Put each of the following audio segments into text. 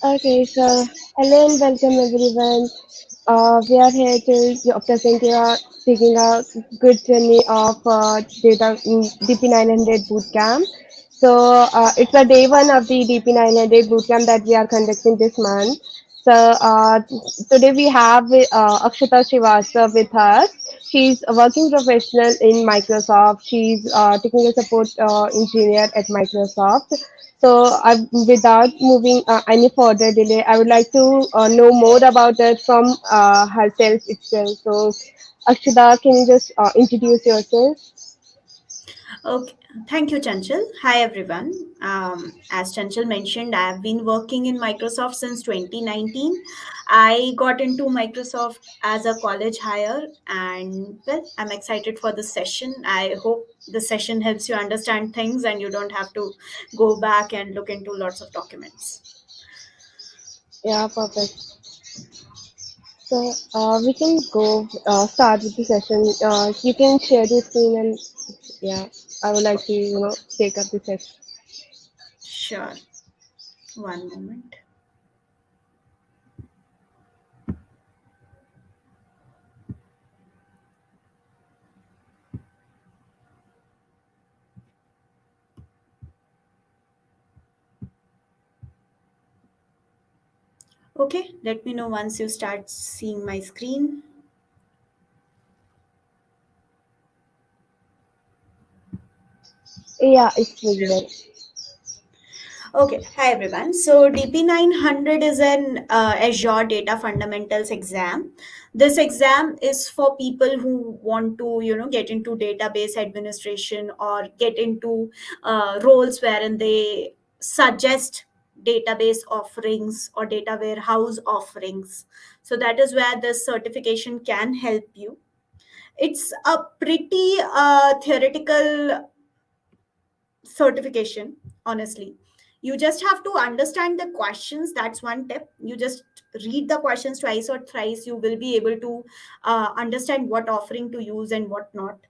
Okay, so hello and welcome everyone. We are here to present you taking a good journey of data DP900 bootcamp. So it's a day one of the DP900 bootcamp that we are conducting this month. So today we have Akshata Srivastava with us. She's a working professional in Microsoft. She's taking a support engineer at Microsoft. So, without moving any further delay, I would like to know more about it from herself itself. So, Akshita, can you just introduce yourself? Okay, thank you, Chanchal. Hi, everyone. As Chanchal mentioned, I have been working in Microsoft since 2019. I got into Microsoft as a college hire, and well, I'm excited for this session. I hope the session helps you understand things and you don't have to go back and look into lots of documents. Yeah, perfect. So, we can go start with the session. You can share the screen, and yeah, I would like to take up the session. Sure. One moment. Okay, let me know once you start seeing my screen. Yeah, it's visible. Okay, hi everyone. So DP900 is an Azure Data Fundamentals exam. This exam is for people who want to, get into database administration or get into roles wherein they suggest database offerings or data warehouse offerings. So that is where this certification can help you. It's a pretty theoretical certification, honestly. You just have to understand the questions. That's one tip. You just read the questions twice or thrice. You will be able to understand what offering to use and what not,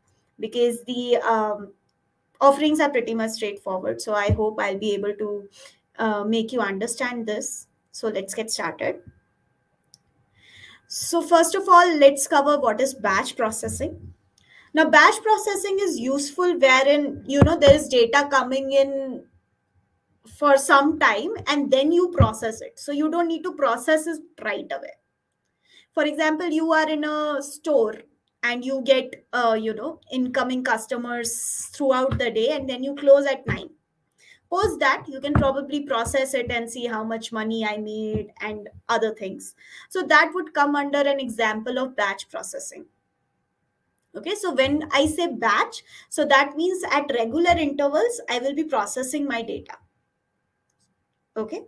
because the offerings are pretty much straightforward. So I hope I'll be able to make you understand this. So let's get started. So first of all, let's cover what is batch processing. Now batch processing is useful wherein there is data coming in for some time and then you process it, so you don't need to process it right away. For example, you are in a store and you get incoming customers throughout the day and then you close at 9. Post that, you can probably process it and see how much money I made and other things. So that would come under an example of batch processing. Okay, so when I say batch, so that means at regular intervals I will be processing my data. Okay,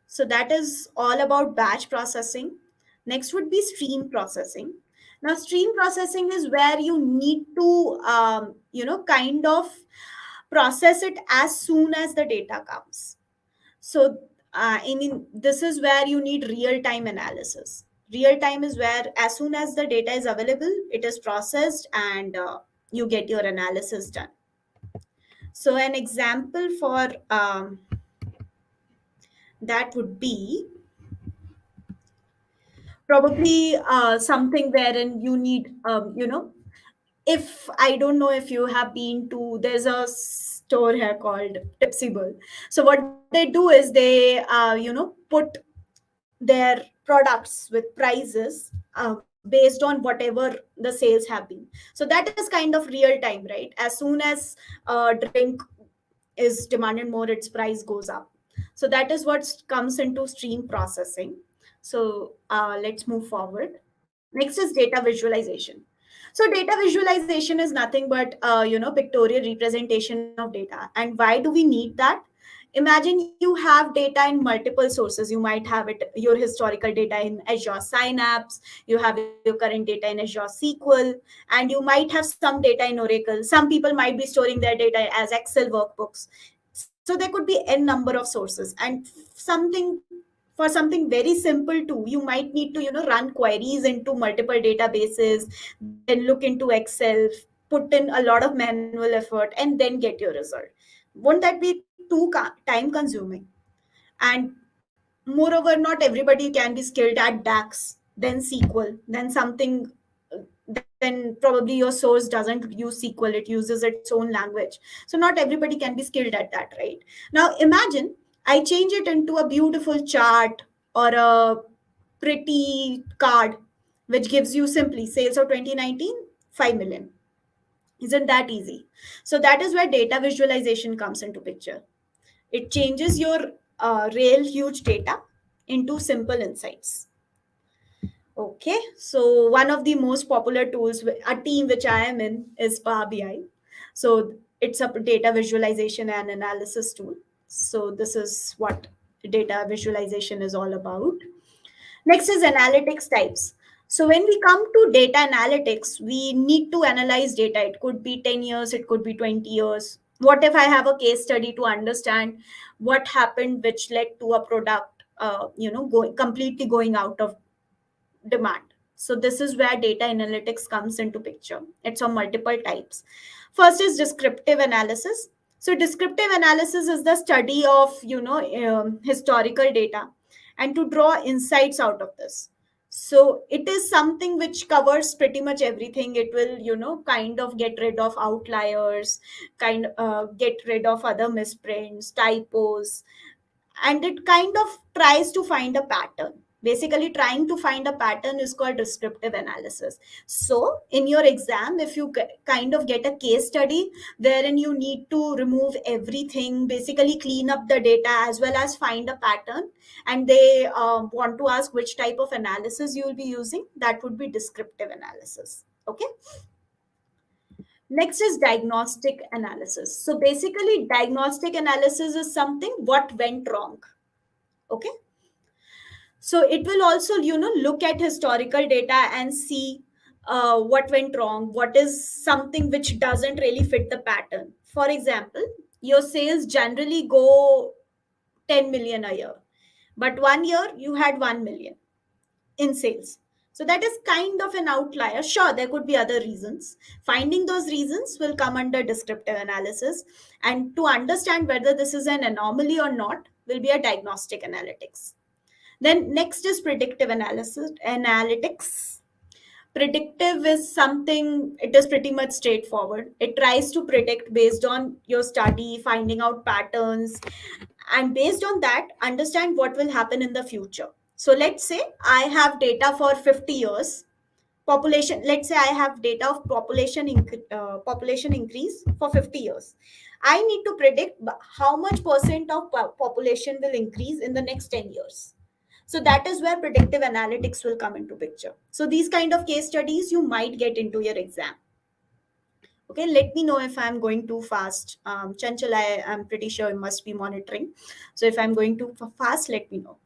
so that is all about batch processing. Next would be stream processing. Now, stream processing is where you need to, kind of process it as soon as the data comes. So, this is where you need real time analysis. Real time is where, as soon as the data is available, it is processed and you get your analysis done. So, an example for that would be probably something wherein you need if I don't know if you have been to, there's a store here called Tipsyble. So what they do is they put their products with prices based on whatever the sales have been. So that is kind of real time, right? As soon as drink is demanded more, its price goes up. So that is what comes into stream processing. So let's move forward. Next is data visualization. So data visualization is nothing but pictorial representation of data. And why do we need that? Imagine you have data in multiple sources. You might have it, your historical data in Azure Synapse, you have your current data in Azure Sql, and you might have some data in Oracle. Some people might be storing their data as Excel workbooks. So there could be n number of sources, and something for something very simple too, you might need to run queries into multiple databases, then look into Excel, put in a lot of manual effort, and then get your result. Won't that be too time consuming? And Moreover, not everybody can be skilled at DAX, then SQL, then something, then probably your source doesn't use SQL, it uses its own language. So not everybody can be skilled at that, right? Now imagine I change it into a beautiful chart or a pretty card which gives you simply sales of 2019, 5 million. Isn't that easy? So that is where data visualization comes into picture. It changes your real huge data into simple insights. Okay, so one of the most popular tools, a team which I am in, is Power BI. So it's a data visualization and analysis tool. So this is what data visualization is all about. Next is analytics types. So when we come to data analytics, we need to analyze data. It could be 10 years, it could be 20 years. What if I have a case study to understand what happened which led to a product going completely going out of demand? So this is where data analytics comes into picture. It's on multiple types. First is descriptive analysis. So descriptive analysis is the study of historical data and to draw insights out of this. So it is something which covers pretty much everything. It will kind of get rid of outliers, get rid of other misprints, typos, and it kind of tries to find a pattern. Basically trying to find a pattern is called descriptive analysis. So in your exam, if you kind of get a case study wherein you need to remove everything, basically clean up the data as well as find a pattern, and they want to ask which type of analysis you will be using, that would be descriptive analysis. Okay. Next is diagnostic analysis. So basically diagnostic analysis is something what went wrong. Okay. So it will also look at historical data and see what went wrong, what is something which doesn't really fit the pattern. For example, your sales generally go 10 million a year, but 1 year you had 1 million in sales. So that is kind of an outlier. Sure, there could be other reasons. Finding those reasons will come under descriptive analysis, and to understand whether this is an anomaly or not will be a diagnostic analytics. Then next is predictive analysis analytics. Predictive is something, it is pretty much straightforward. It tries to predict based on your study, finding out patterns, and based on that, understand what will happen in the future. So let's say I have data for 50 years population. Let's say I have data of population increase for 50 years. I need to predict how much percent of population will increase in the next 10 years. So that is where predictive analytics will come into picture. So these kind of case studies you might get into your exam. Okay, let me know if I'm going too fast. Chanchal, I am pretty sure you must be monitoring. So if I'm going too fast, let me know.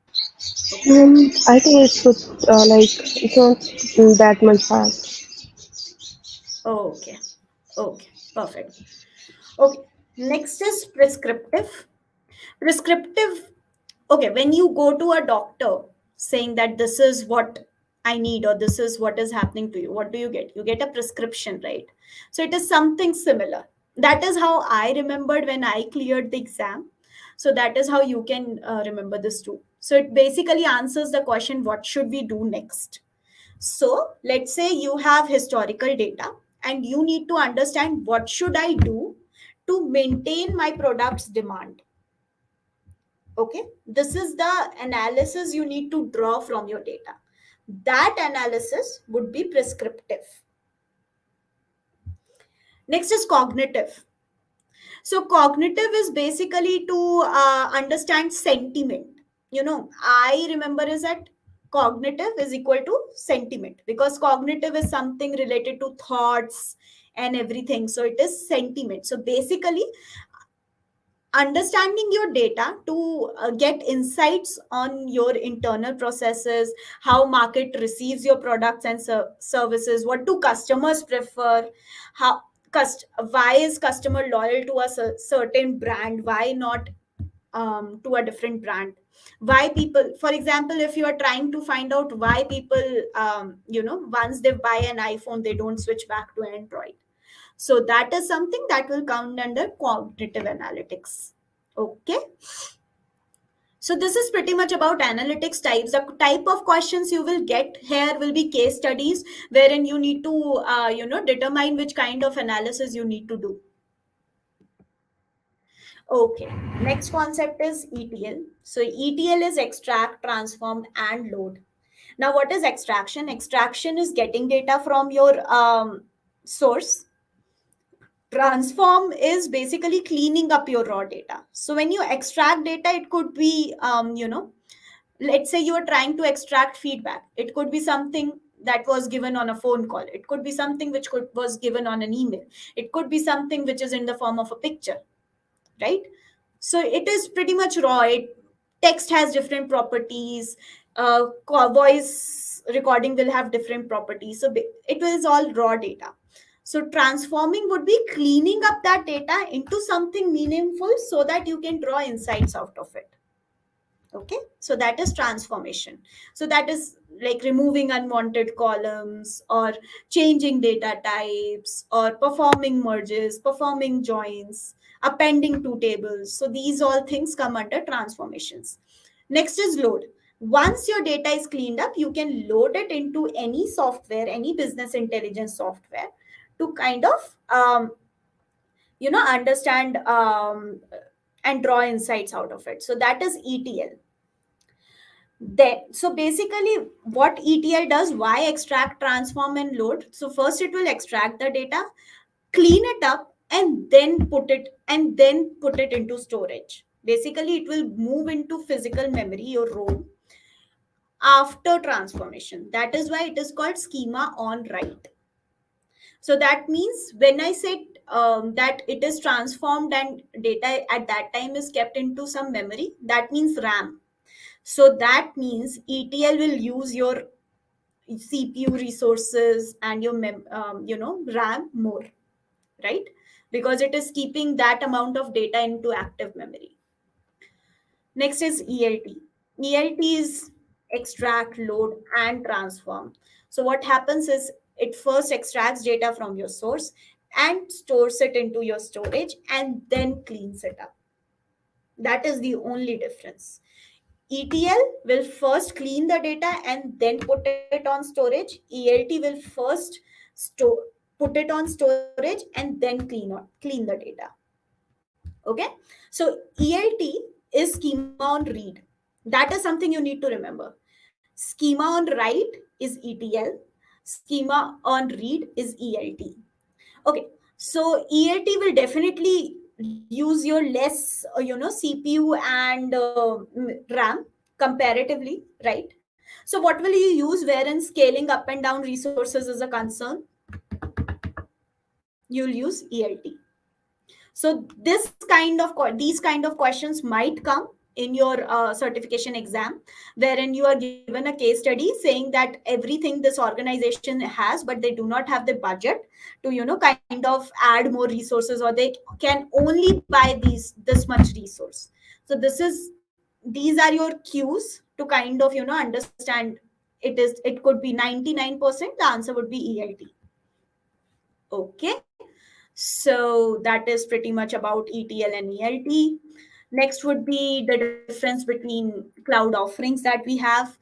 Okay. I think it's good, it's not that much fast. Okay. Okay. Perfect. Okay. Next is prescriptive. Prescriptive, okay, when you go to a doctor saying that this is what I need or this is what is happening to you, what do you get? You get a prescription, right? So it is something similar. That is how I remembered when I cleared the exam. So that is how you can remember this too. So it basically answers the question, what should we do next? So let's say you have historical data and you need to understand what should I do to maintain my product's demand. Okay, this is the analysis you need to draw from your data. That analysis would be prescriptive. Next is cognitive. So cognitive is basically to understand sentiment. I remember is that cognitive is equal to sentiment, because cognitive is something related to thoughts and everything, so it is sentiment. So basically understanding your data to get insights on your internal processes, how market receives your products and services, what do customers prefer, how why is customer loyal to a certain brand, why not to a different brand, why people, for example, if you are trying to find out why people once they buy an iPhone they don't switch back to Android. So that is something that will come under cognitive analytics. Okay. So this is pretty much about analytics types. The type of questions you will get here will be case studies, wherein you need to determine which kind of analysis you need to do. Okay, next concept is ETL. So ETL is extract, transform, and load. Now, what is extraction? Extraction is getting data from your source. Transform is basically cleaning up your raw data. So when you extract data, it could be, let's say you are trying to extract feedback. It could be something that was given on a phone call. It could be something which was given on an email. It could be something which is in the form of a picture, right? So it is pretty much raw. Text has different properties. Voice recording will have different properties. So it is all raw data. So transforming would be cleaning up that data into something meaningful so that you can draw insights out of it. Okay, so that is transformation. So that is like removing unwanted columns, or changing data types, or performing merges, performing joins, appending to tables. So these all things come under transformations. Next is load. Once your data is cleaned up, you can load it into any software, any business intelligence software, to kind of understand and draw insights out of it. So that is ETL. So basically, what ETL does, why extract, transform, and load? So first it will extract the data, clean it up, and then put it into storage. Basically, it will move into physical memory, your ROM, after transformation. That is why it is called schema on write. So that means when I said that it is transformed and data at that time is kept into some memory, that means RAM. So that means ETL will use your CPU resources and your RAM more, right? Because it is keeping that amount of data into active memory. Next is ELT. ELT is extract, load, and transform. So what happens is it first extracts data from your source and stores it into your storage and then cleans it up. That is the only difference. ETL will first clean the data and then put it on storage. ELT will first store put it on storage and then clean the data. Okay, so ELT is schema on read. That is something you need to remember. Schema on write is ETL. Schema on read is ELT. Okay, so ELT will definitely use your less, CPU and RAM comparatively, right? So what will you use wherein scaling up and down resources is a concern? You'll use ELT. So these kind of questions might come in your certification exam, wherein you are given a case study saying that everything this organization has, but they do not have the budget to kind of add more resources, or they can only buy this much resource. So these are your cues to kind of understand. It could be 99%, the answer would be ELT. Okay, so that is pretty much about ETL and ELT. Next would be the difference between cloud offerings that we have.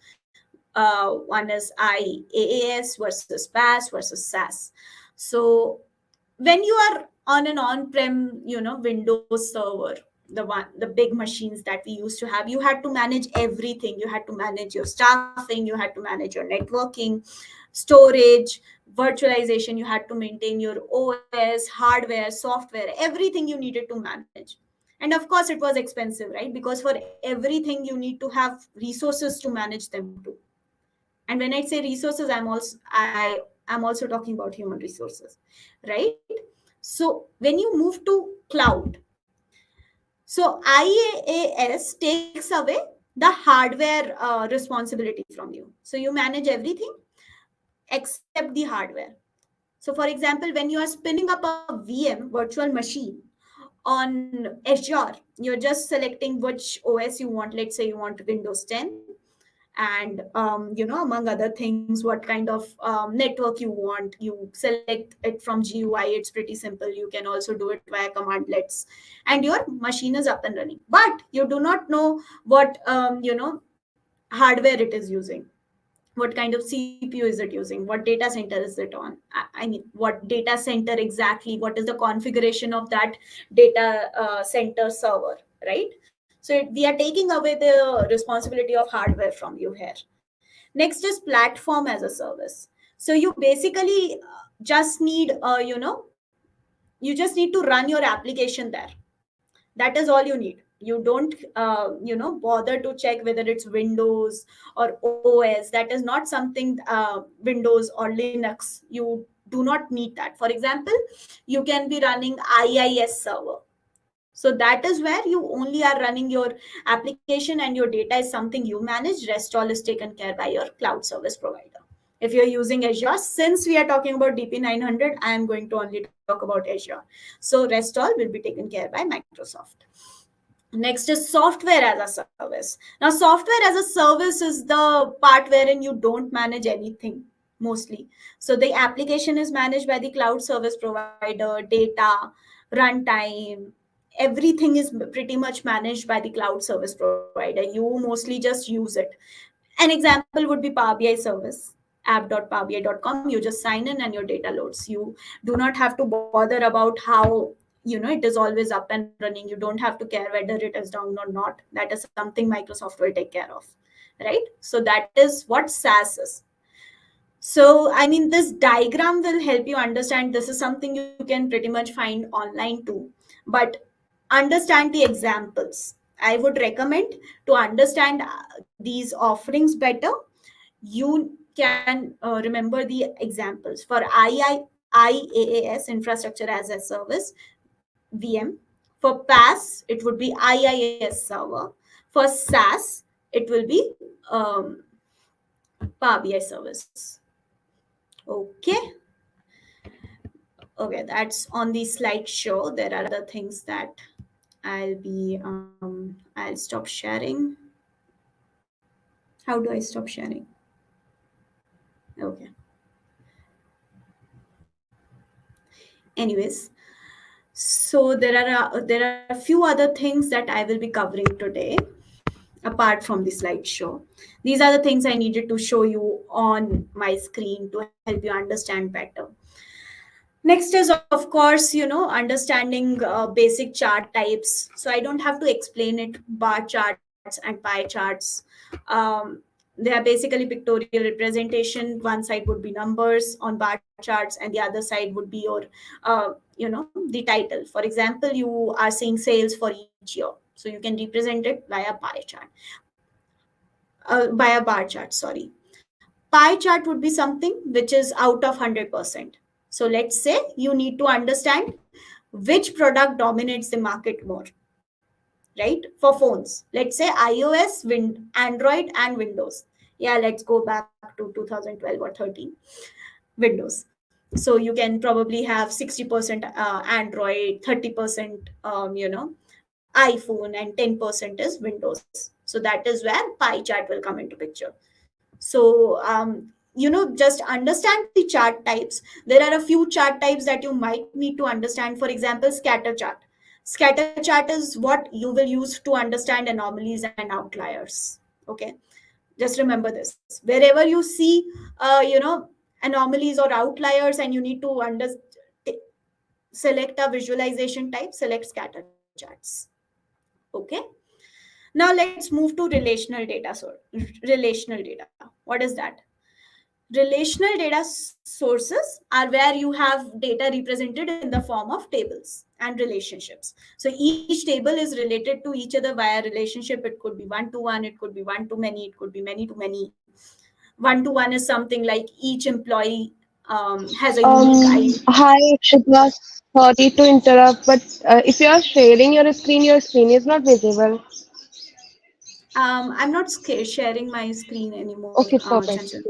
One is IaaS versus PaaS versus SaaS. So when you are on an on-prem, Windows server, the big machines that we used to have, you had to manage everything. You had to manage your staffing, you had to manage your networking, storage, virtualization. You had to maintain your OS, hardware, software, everything you needed to manage. And of course it was expensive, right? Because for everything you need to have resources to manage them too. And when I say resources, I'm also talking about human resources, right? So when you move to cloud, so IaaS takes away the hardware responsibility from you. So you manage everything except the hardware. So for example, when you are spinning up a VM virtual machine on Azure, you're just selecting which OS you want. Let's say you want Windows 10, and among other things, what kind of network you want. You select it from GUI. It's pretty simple. You can also do it via commandlets, and your machine is up and running. But you do not know what hardware it is using, what kind of CPU is it using, what data center is it on. I mean, what data center exactly, what is the configuration of that data center server, right? So we are taking away the responsibility of hardware from you here. Next is platform as a service. So you basically just need you just need to run your application there. That is all you need. You don't bother to check whether it's Windows or OS. That is not something, Windows or Linux. You do not need that. For example, you can be running IIS server. So that is where you only are running your application, and your data is something you manage. Rest all is taken care by your cloud service provider. If you're using Azure, since we are talking about DP900, I am going to only talk about Azure. So rest all will be taken care by Microsoft. Next is software as a service. Now, software as a service is the part wherein you don't manage anything mostly. So the application is managed by the cloud service provider, data, runtime, everything is pretty much managed by the cloud service provider. You mostly just use it. An example would be Power BI service, app.powerbi.com. You just sign in and your data loads. You do not have to bother about how it is always up and running. You don't have to care whether it is down or not. That is something Microsoft will take care of, right? So that is what SaaS is. So, I mean, this diagram will help you understand. This is something you can pretty much find online too. But understand the examples. I would recommend to understand these offerings better. You can remember the examples. For IaaS, infrastructure as a service, VM. For PaaS, it would be IIS server. For SaaS, it will be Power BI service. Okay. Okay, that's on the slideshow. There are other things that I'll stop sharing. How do I stop sharing? Okay. Anyways, so there are a few other things that I will be covering today apart from the slideshow. These are the things I needed to show you on my screen to help you understand better. Next is, of course, understanding basic chart types. So I don't have to explain it. Bar charts and pie charts. Um, they are basically pictorial representation. One side would be numbers on bar charts, and the other side would be your, the title. For example, you are seeing sales for each year. So you can represent it via pie chart, by a bar chart, sorry. Pie chart would be something which is out of 100%. So let's say you need to understand which product dominates the market more, right? For phones, let's say iOS, Android, and Windows. Yeah, let's go back to 2012 or 13. Windows. So you can probably have 60% Android, 30% iPhone, and 10% is Windows. So that is where pie chart will come into picture. So just understand the chart types. There are a few chart types that you might need to understand. For example, scatter chart. Scatter chart is what you will use to understand anomalies and outliers. Okay, just remember this. Wherever you see anomalies or outliers, and you need to select a visualization type, select scatter charts. Okay. Now let's move to relational data. Relational data, what is that? Relational data sources are where you have data represented in the form of tables and relationships. So each table is related to each other via relationship. It could be one to one, it could be one to many, it could be many to many. One to one is something like each employee has a unique ID. Hi, Shubha. Sorry to interrupt, but if you are sharing your screen is not visible. I'm not sharing my screen anymore, Okay, perfect. Chanchal.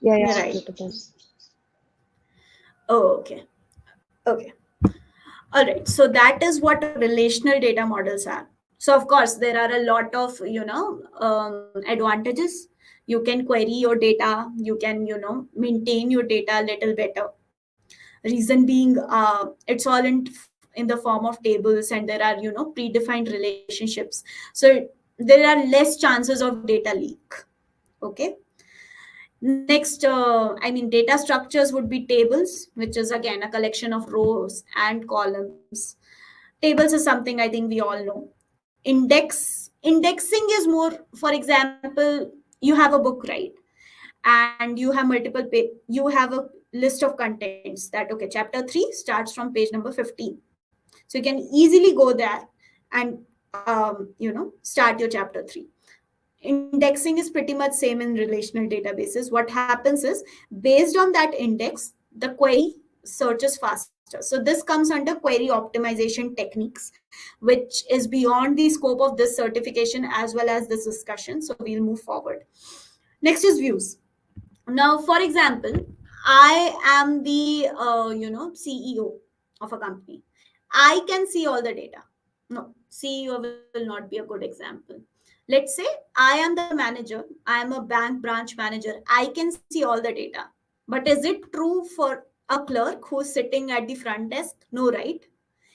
Yeah, You're yeah, right. okay, then. Oh, okay. Okay. All right. So that is what relational data models are. So of course there are a lot of advantages. You can query your data, you can maintain your data a little better. Reason being, it's all in the form of tables, and there are predefined relationships. So there are less chances of data leak. Okay. Next, I mean, data structures would be tables, which is again a collection of rows and columns. Tables is something I think we all know. Indexing is more, for example, you have a book, right? And you have you have a list of contents that, okay, chapter 3 starts from page number 15. So you can easily go there and start your chapter 3. Indexing is pretty much same in relational databases. What happens is, based on that index, the query searches faster. So this comes under query optimization techniques, which is beyond the scope of this certification as well as this discussion. So we'll move forward. Next is views. Now, for example, I am the CEO of a company. I can see all the data. No, CEO will not be a good example. Let's say I am the manager, I am a bank branch manager, I can see all the data. But is it true for a clerk who's sitting at the front desk? No, right?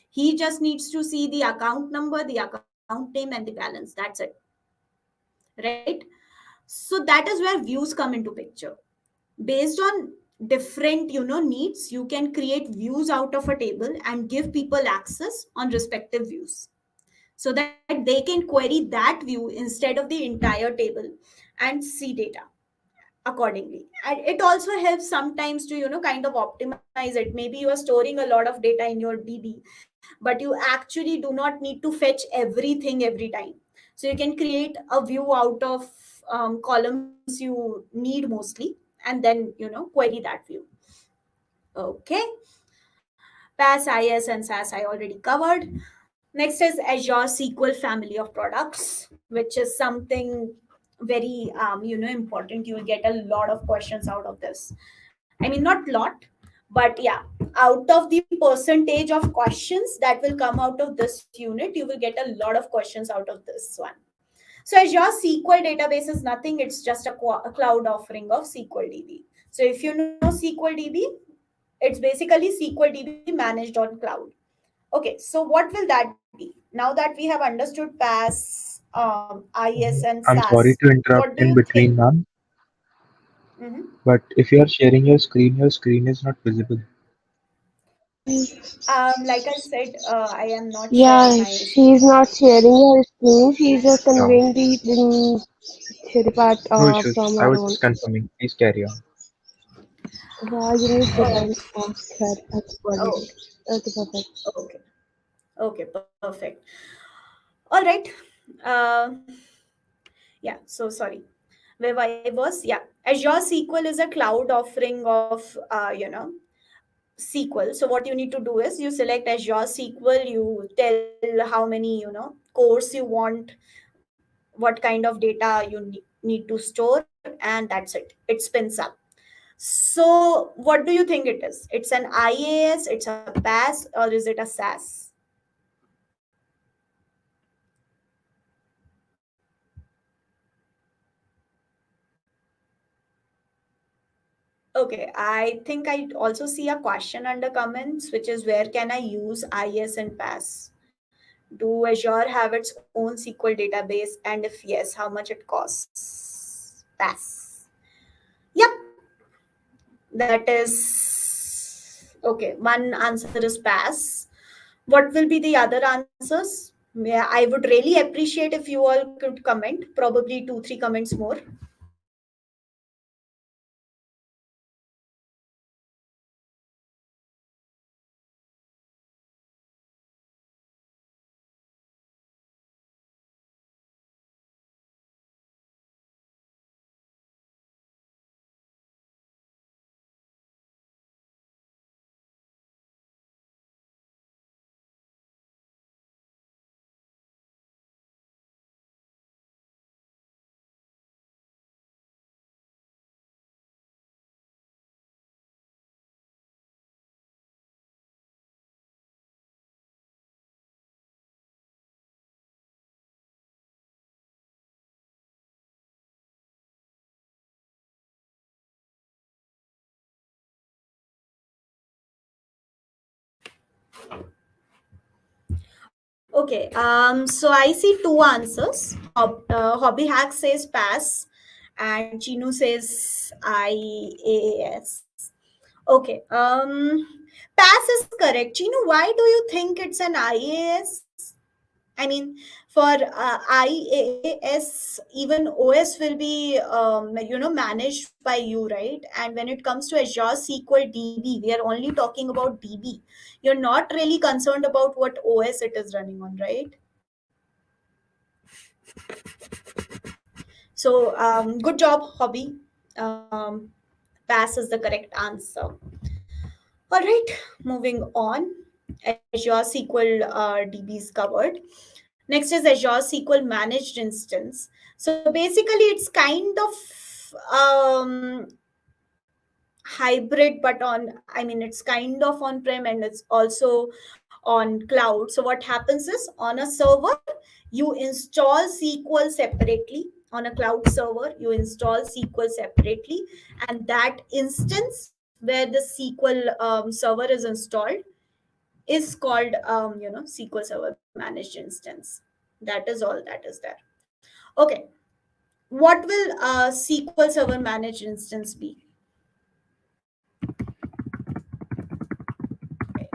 He just needs to see the account number, the account name, and the balance. That's it. Right? So that is where views come into picture. Based on different needs, you can create views out of a table and give people access on respective views, so that they can query that view instead of the entire table and see data accordingly. And it also helps sometimes to kind of optimize it. Maybe you are storing a lot of data in your DB, but you actually do not need to fetch everything every time. So you can create a view out of columns you need mostly, and then query that view. Okay. PAS, IS, and SAS I already covered. Next is Azure SQL family of products, which is something very important. You will get a lot of questions out of this. I mean, not lot, but yeah, out of the percentage of questions that will come out of this unit, you will get a lot of questions out of this one. So Azure SQL database is nothing. It's just a cloud offering of SQL DB. So if you know SQL DB, it's basically SQL DB managed on cloud. Okay, so what will that be? Now that we have understood PAS, IS, and I'm SAS, sorry to what do interrupt you in think? between, ma'am, Mhm. but if you are sharing your screen is not visible. Like I said, I am not sharing Yeah, my she's screen. not sharing her screen. She's just Yeah, conveying the part no issues. from I her was own. just confirming. Please carry on. Yeah, you need to Oh, ask her accordingly. okay, Okay, perfect. okay, okay, perfect. All right. Uh, yeah. So sorry. Where I was, yeah. Azure SQL is a cloud offering of SQL. So what you need to do is you select Azure SQL, you tell how many, cores you want, what kind of data you need to store, and that's it. It spins up. So what do you think it is? It's an IAS, it's a PAS, or is it a SAS? Okay, I think I also see a question under comments, which is where can I use IAS and PAS? Do Azure have its own SQL database? And if yes, how much it costs? PAS. Yep, that is okay. One answer is PAS. What will be the other answers? Yeah, I would really appreciate if you all could comment, probably 2, 3 comments more. Okay, so I see two answers. Hobby Hack says pass, and Chinu says IAAS. Okay, pass is correct. Chinu, why do you think it's an IAS? I mean, for IAS, even OS will be managed by you, right? And when it comes to Azure SQL DB, we are only talking about DB. You're not really concerned about what OS it is running on, right? So good job, Hobby. Um, Pass is the correct answer. All right, moving on. Azure SQL DB is covered. Next is Azure SQL Managed Instance. So basically, it's kind of hybrid, but it's kind of on prem and it's also on cloud. So what happens is on a server, you install SQL separately. On a cloud server, you install SQL separately, and that instance where the SQL server is installed is called SQL Server Managed Instance. That is all that is there. Okay, what will SQL Server Managed Instance be?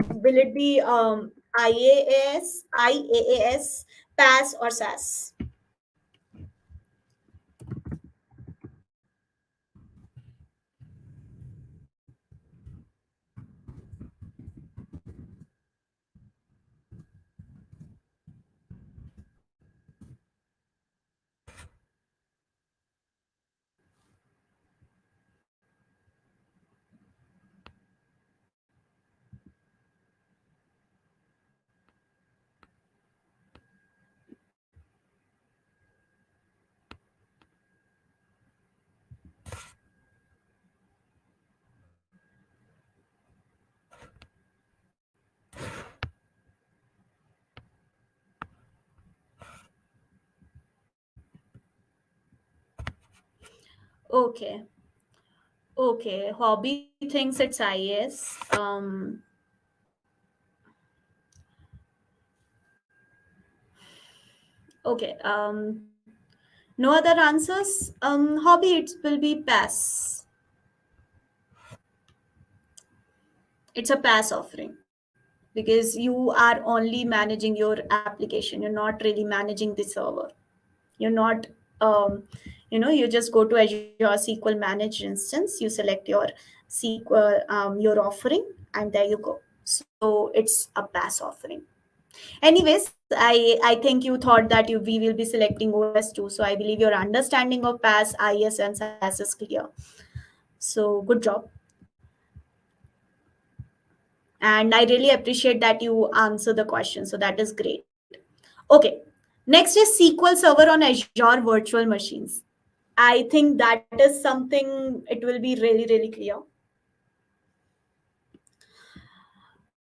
Will it be IaaS, PaaS, or SaaS? Okay, okay. Hobby thinks it's IaaS. Okay. No other answers. Hobby it will be PaaS. It's a PaaS offering because you are only managing your application. You're not really managing the server. You're not you just go to Azure SQL Managed Instance, you select your SQL your offering, and there you go. So it's a PaaS offering. Anyways, I think you thought that we will be selecting OS too, so I believe your understanding of PaaS, IS, and SaaS is clear. So good job. And I really appreciate that you answer the question, so that is great. Okay, next is SQL Server on Azure virtual machines. I think that is something it will be really, really clear.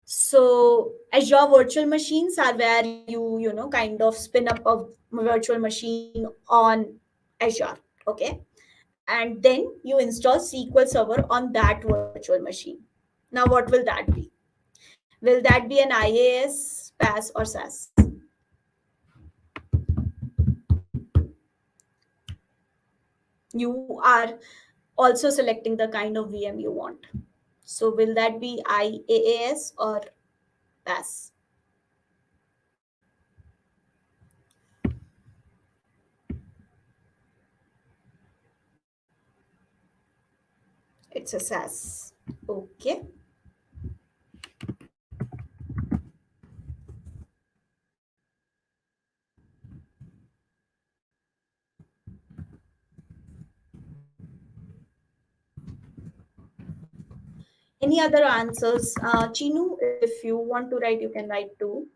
So Azure virtual machines are where you kind of spin up a virtual machine on Azure. Okay. And then you install SQL Server on that virtual machine. Now what will that be? Will that be an IaaS, PaaS, or SaaS? You are also selecting the kind of VM you want. So will that be IaaS or PaaS? It's a SaaS. Okay. Any other answers? Chinu, if you want to write, you can write too.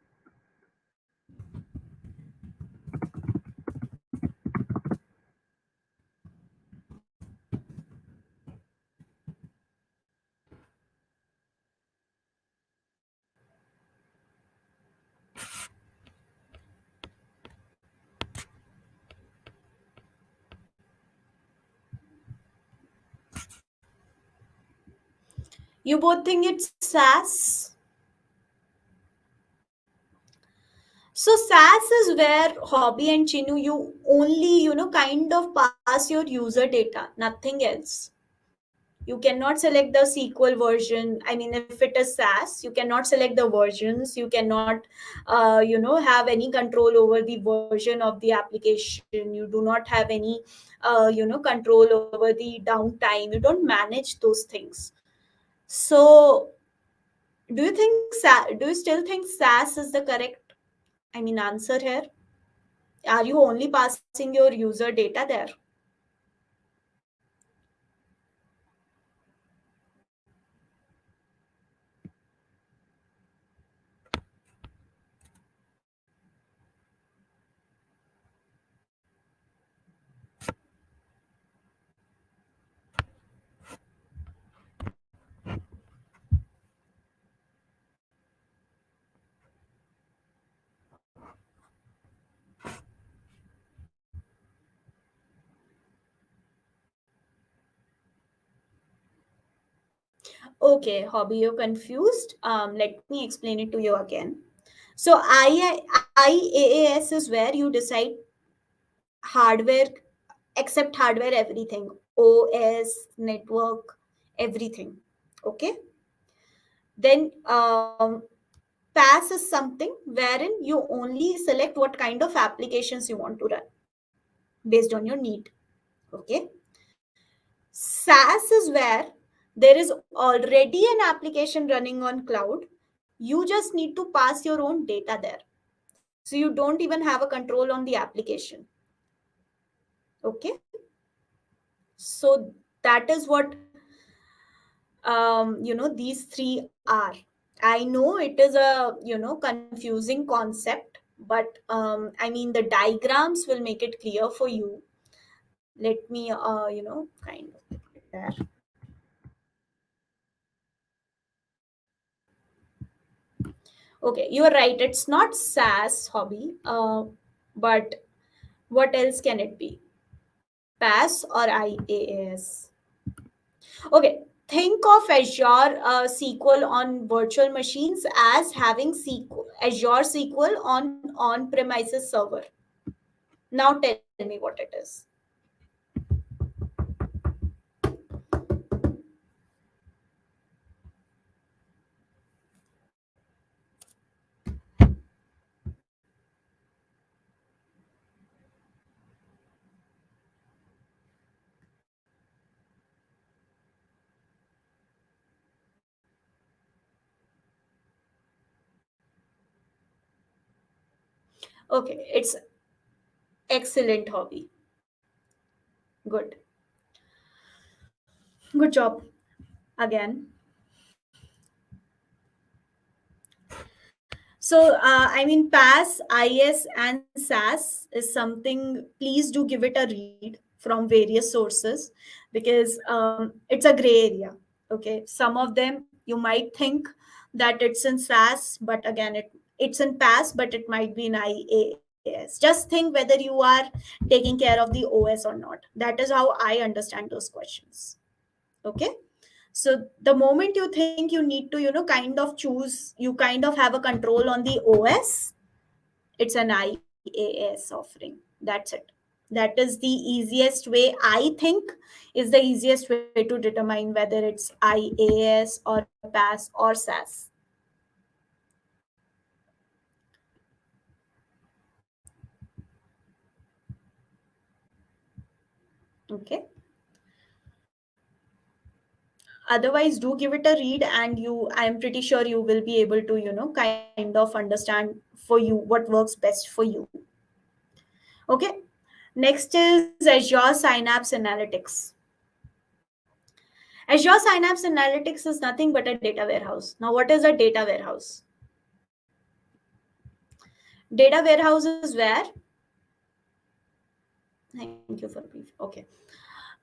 You both think it's SaaS? So SaaS is where Hobby and Chinu, you only kind of pass your user data, nothing else. You cannot select the SQL version. I mean, if it is SaaS, you cannot select the versions. You cannot, have any control over the version of the application. You do not have any, control over the downtime. You don't manage those things. So, do you still think SaaS is the correct, I mean, answer here? Are you only passing your user data there? Okay, Hobby, you're confused. Let me explain it to you again. So IaaS is where you decide hardware, except hardware, everything, OS, network, everything. Okay. Then PaaS is something wherein you only select what kind of applications you want to run based on your need. Okay. SaaS is where there is already an application running on cloud. You just need to pass your own data there. So you don't even have a control on the application. Okay. So that is what these three are. I know it is a confusing concept, but I mean the diagrams will make it clear for you. Let me kind of put it there. Okay, you are right. It's not SaaS, Hobby. But what else can it be? PaaS or IaaS? Okay, think of Azure SQL on virtual machines as having Azure SQL on premises server. Now tell me what it is. Okay, it's excellent, Hobby. Good. Good job again. So, I mean, PaaS, IS, and SaaS is something, please do give it a read from various sources because it's a gray area. Okay. Some of them you might think that it's in SaaS, but again, it's in PaaS, but it might be in IaaS. Just think whether you are taking care of the OS or not. That is how I understand those questions. Okay. So the moment you think you need to kind of choose, you kind of have a control on the OS, it's an IaaS offering. That's it. That is the easiest way, I think, is the easiest way to determine whether it's IaaS or PaaS or SaaS. Okay. Otherwise, do give it a read, and I'm pretty sure you will be able to kind of understand for you what works best for you. Okay. Next is Azure Synapse Analytics. Azure Synapse Analytics is nothing but a data warehouse. Now, what is a data warehouse? Data warehouse is where, thank you for brief. Okay.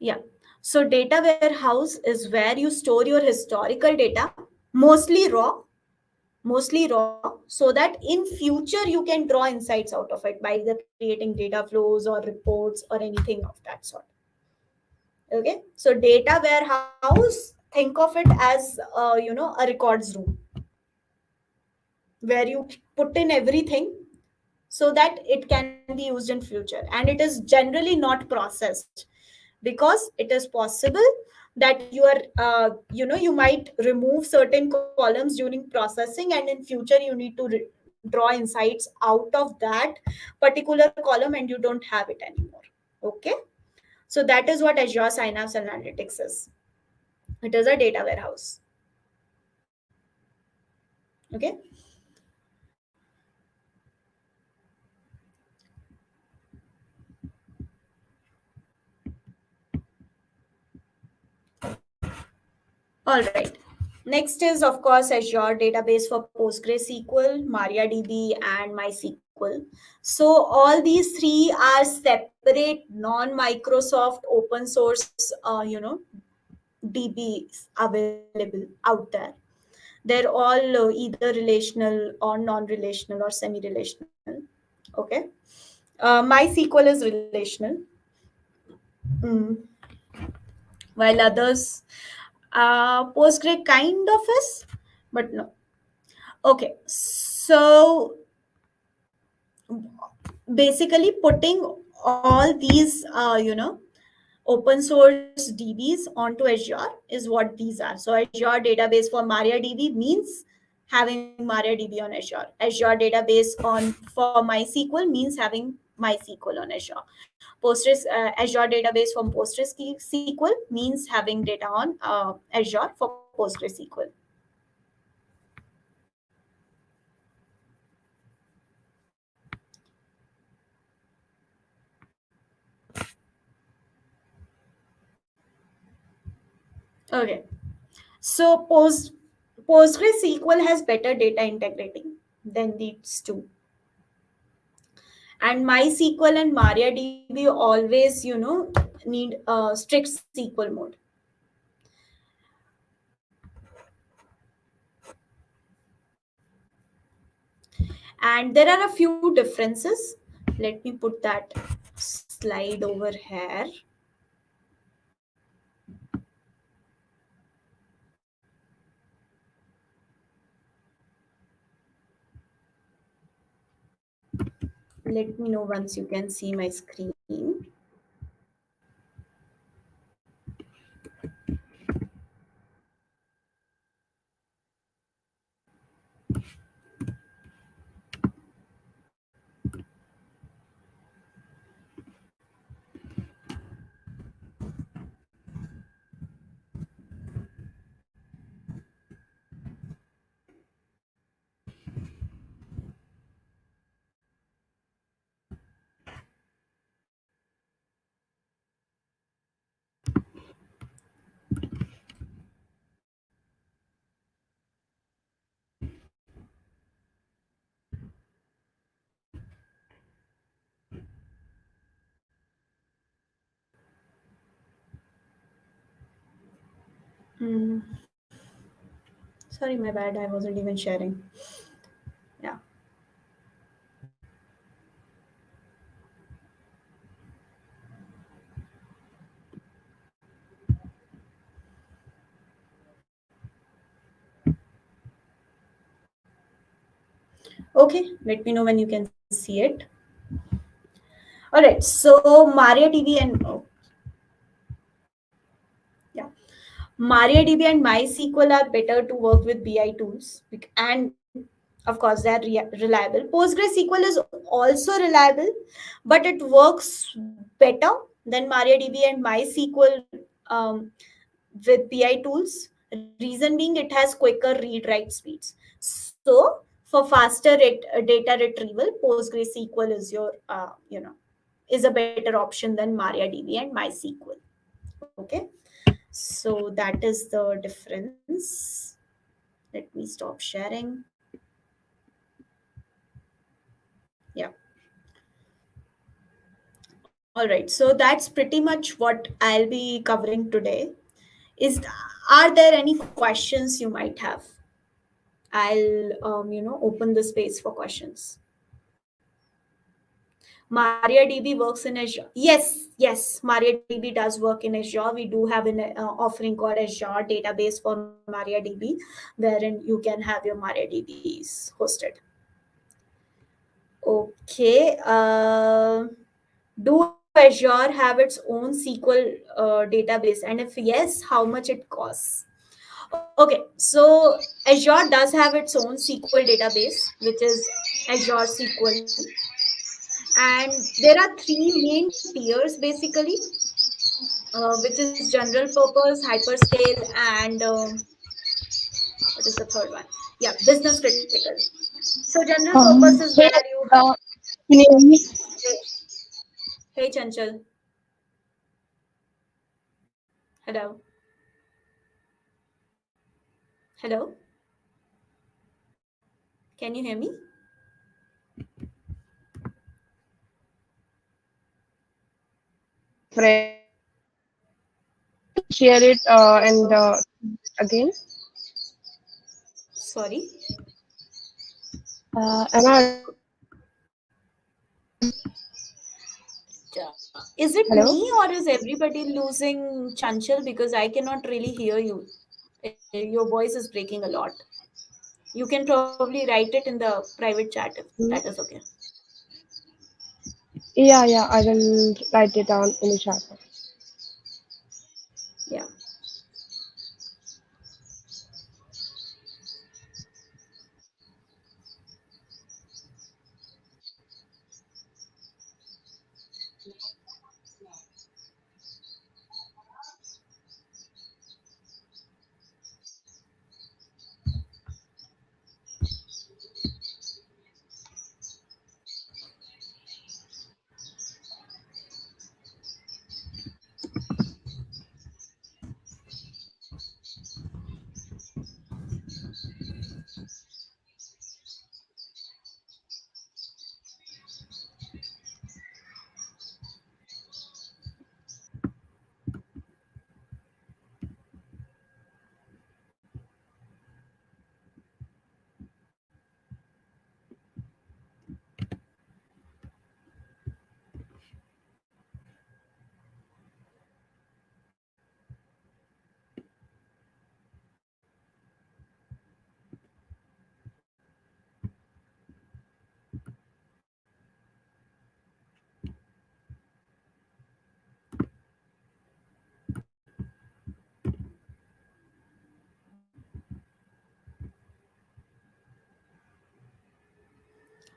Yeah. So, data warehouse is where you store your historical data, mostly raw, so that in future you can draw insights out of it by either creating data flows or reports or anything of that sort. Okay. So, data warehouse, think of it as a records room where you put in everything so that it can be used in future, and it is generally not processed, because it is possible that you might remove certain columns during processing, and in future you need to draw insights out of that particular column, and you don't have it anymore. Okay, so that is what Azure Synapse Analytics is. It is a data warehouse. Okay. All right. Next is, of course, Azure database for PostgreSQL, Mariadb, and MySQL. So all these three are separate non-Microsoft open source, DBs available out there. They're all either relational or non-relational or semi-relational. Okay. MySQL is relational, mm. while others, Postgre kind of is, but no. Okay, so basically putting all these, open source DBs onto Azure is what these are. So Azure database for MariaDB means having MariaDB on Azure. Azure database on for MySQL means having MySQL on Azure. Azure database from PostgreSQL means having data on Azure for PostgreSQL. Okay, so PostgreSQL has better data integrity than these two, and MySQL and MariaDB always, need strict SQL mode. And there are a few differences. Let me put that slide over here. Let me know once you can see my screen. Hmm. Sorry, my bad. I wasn't even sharing. Yeah. Okay. Let me know when you can see it. All right. So MariaDB and yeah, MariaDB and MySQL are better to work with BI tools, and of course they're reliable. PostgreSQL is also reliable, but it works better than MariaDB and MySQL um, with BI tools. Reason being, it has quicker read-write speeds. So for faster data retrieval, PostgreSQL is your is a better option than MariaDB and MySQL. Okay, so that is the difference. Let me stop sharing. Yeah. All right. So that's pretty much what I'll be covering today. Is Are there any questions you might have? I'll open the space for questions. MariaDB works in Azure. Yes, MariaDB does work in Azure. We do have an offering called Azure database for MariaDB, wherein you can have your MariaDBs hosted. Okay. Do Azure have its own SQL database? And if yes, how much it costs? Okay, so Azure does have its own SQL database, which is Azure Sql, and there are three main tiers basically, which is general purpose, hyperscale, and what is the third one? Yeah, business critical. So general purpose is Hey, where you uh, can you hear me? hey, hey Chanchal, hello, hello, can you hear me? Can you share it and Oh, again? sorry. Am I audible? Is it Hello? me or is everybody losing Chanchal? Because I cannot really hear you. Your voice is breaking a lot. You can probably write it in the private chat if that is okay. Yeah, yeah, I will write it down in the chat. Yeah.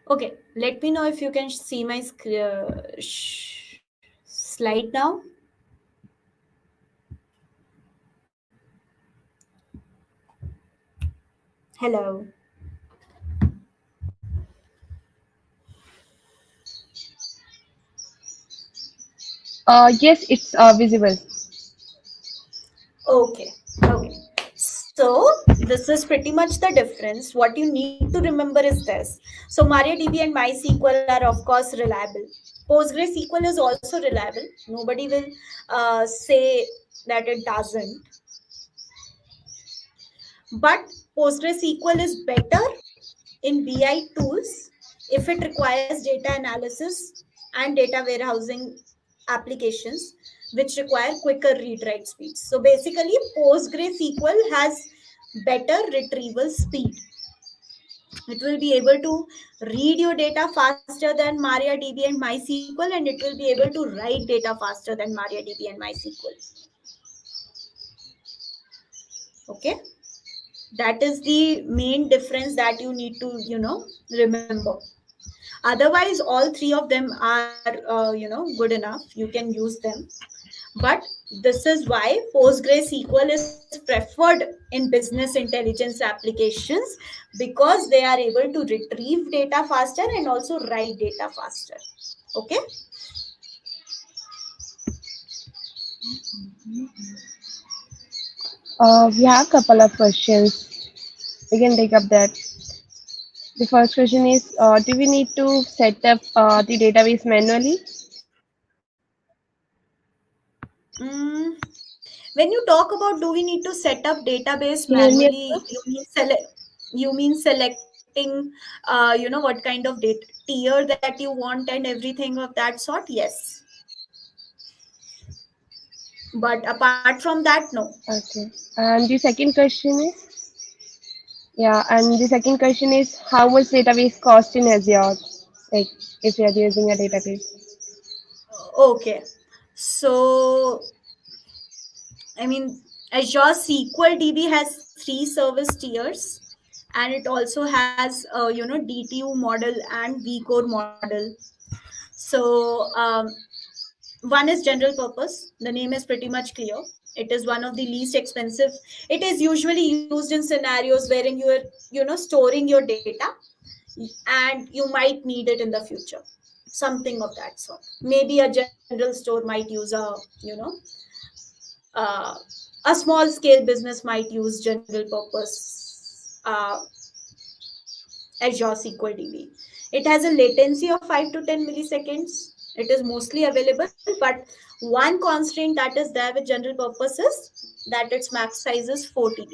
Okay. Let me know if you can see my slide now. Hello. Yes, it's visible. Okay. Okay. So this is pretty much the difference. What you need to remember is this. So MariaDB and MySQL are of course reliable. PostgreSQL is also reliable. Nobody will say that it doesn't. But PostgreSQL is better in BI tools if it requires data analysis and data warehousing applications which require quicker read write speeds. So basically, PostgreSQL has better retrieval speed. It will be able to read your data faster than MariaDB and MySQL, and it will be able to write data faster than MariaDB and MySQL. Okay, that is the main difference that you need to remember. Otherwise all three of them are good enough, you can use them. But this is why PostgreSQL is preferred in business intelligence applications, because they are able to retrieve data faster and also write data faster. Okay. We have a couple of questions. We can take up that. The first question is, do we need to set up the database manually? mm, when you talk about do we need to set up database Can you hear me? manually, you mean selecting what kind of data tier that you want and everything of that sort? Yes, but apart from that, no. Okay. And the second question is, yeah, and the second question is, how much database cost in Azure? like if you're using a database. Okay. So, I mean, Azure SQL DB has three service tiers, and it also has, DTU model and vCore model. So, one is general purpose. The name is pretty much clear. It is one of the least expensive. It is usually used in scenarios wherein you are, storing your data, and you might need it in the future. Something of that sort. Maybe a general store might use uh, a small scale business might use general purpose Azure SQL DB. It has a latency of 5 to 10 milliseconds. It is mostly available, but one constraint that is there with general purpose is that its max size is 4 TB,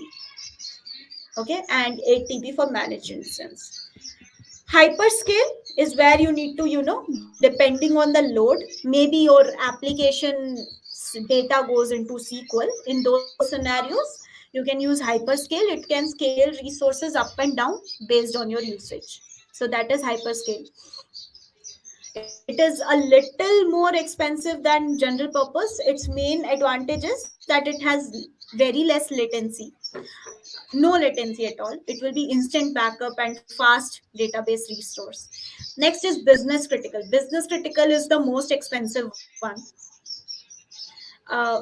okay, and 8 TB for managed instance. Hyperscale is where you need to, depending on the load, maybe your application data goes into SQL. In those scenarios, you can use Hyperscale. It can scale resources up and down based on your usage. So that is Hyperscale. It is a little more expensive than general purpose. Its main advantage is that it has very less latency, no latency at all. It will be instant backup and fast database restores. Next is business critical. Business critical is the most expensive one. uh,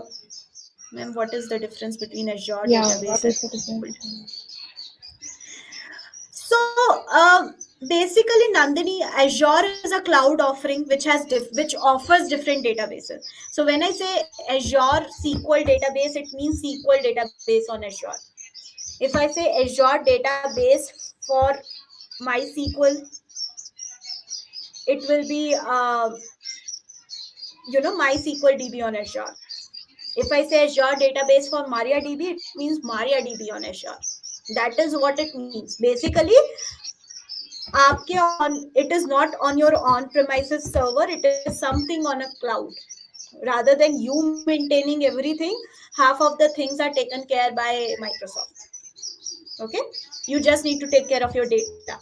Ma'am, what is the difference between Azure Yeah, database and what is the SQL? difference? So, basically, Nandini, Azure is a cloud offering which which offers different databases. So when I say Azure SQL database, it means SQL database on Azure. If I say Azure database for MySQL, it will be MySQL DB on Azure. If I say Azure database for Mariadb, it means Mariadb on Azure. That is what it means. Basically, it is not on your on-premises server. It is something on a cloud. Rather than you maintaining everything, half of the things are taken care by Microsoft. Okay, you just need to take care of your data.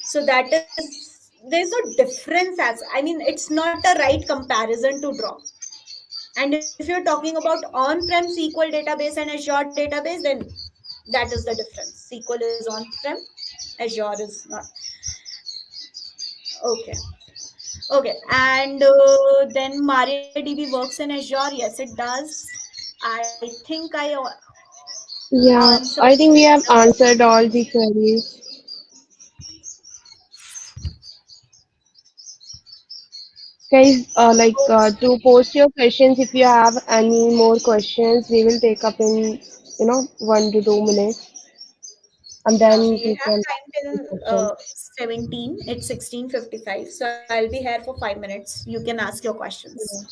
So that is, there's no difference. As I mean, it's not a right comparison to draw. And if you're talking about on-prem SQL database and Azure database, then that is the difference. SQL is on-prem, Azure is not. Okay. Okay. And then MariaDB works in Azure. Yes, it does. I think I Yeah, answered I think we the have question. answered all the queries. Guys, to post your questions if you have any more questions, we will take up in 1 to 2 minutes, and then Yeah, we we have can time ask the till questions. 17. It's 16:55. So I'll be here for 5 minutes. You can ask your questions. Yeah.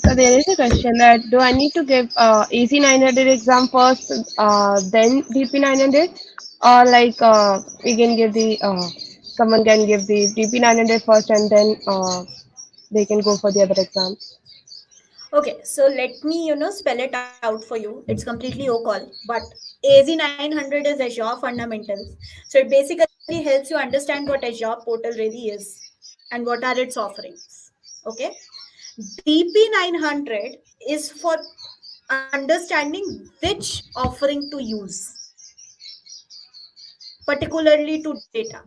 So there is a question that do I need to give AC 900 exam first, then DP 900, or we can give the someone can give the DP 900 first, and then they can go for the other exam. Okay, so let me, spell it out for you. It's completely OCall, but AZ900 is Azure Fundamentals. So it basically helps you understand what Azure Portal really is and what are its offerings. Okay. DP900 is for understanding which offering to use, particularly to data,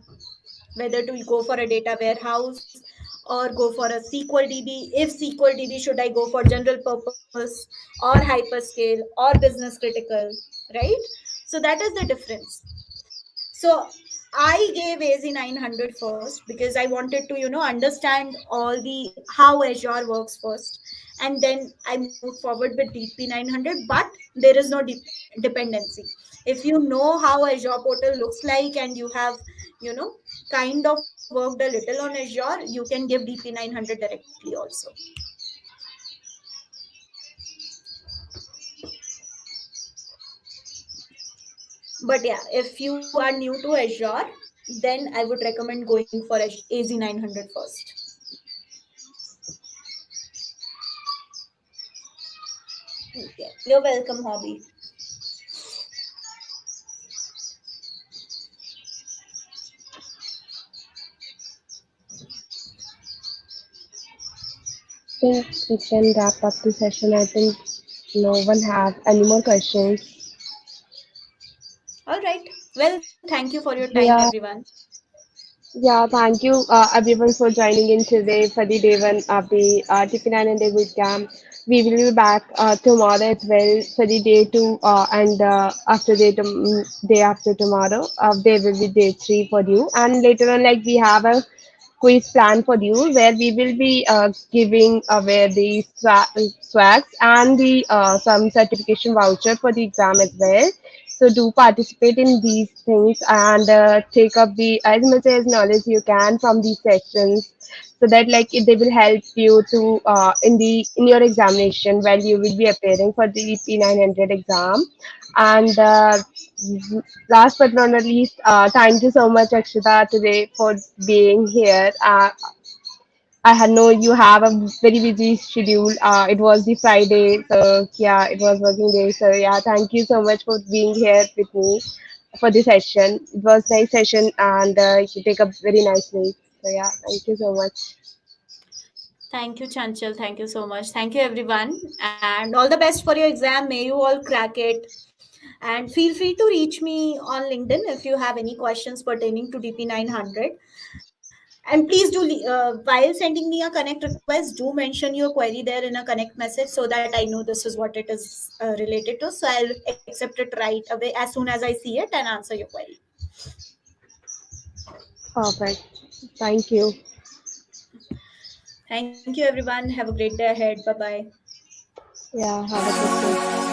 whether to go for a data warehouse or go for a SQL DB. If SQL DB, should I go for general purpose or hyperscale or business critical, right? So that is the difference. So I gave AZ900 first because I wanted to, understand all the how Azure works first, and then I moved forward with DP900. But there is no dependency. If you know how Azure portal looks like and you have, you know, kind of worked a little on Azure, you can give DP900 directly also. But yeah, if you are new to Azure, then I would recommend going for AZ900 first. Okay, you're welcome, Hobby. think we can wrap up the session. I think no one have any more questions. All right. Well, thank you for your time, Yeah, everyone. yeah, thank you everyone for joining in today for the day one of the TP9 and Day Bootcamp. We will be back tomorrow as well for the day two and after day after tomorrow. There will be day three for you, and later on, like we have a quiz plan for you where we will be giving away the swags and the some certification voucher for the exam as well. So do participate in these things and take up the as much as knowledge you can from these sessions, so that like they will help you to in your examination when you will be appearing for the P900 exam. And last but not least, thank you so much, Akshita, today for being here. I had know you have a very busy schedule. It was the Friday, so yeah, it was working day. So yeah, thank you so much for being here with me for the session. It was nice session, and you take up very nicely. So yeah, thank you so much. Thank you, Chanchal. Thank you so much. Thank you, everyone. And all the best for your exam. May you all crack it. And feel free to reach me on LinkedIn if you have any questions pertaining to DP900. And please do, while sending me a connect request, do mention your query there in a connect message so that I know this is what it is related to. So I'll accept it right away as soon as I see it and answer your query. Perfect. Thank you. Thank you, everyone. Have a great day ahead. Bye bye. Yeah, have a good day.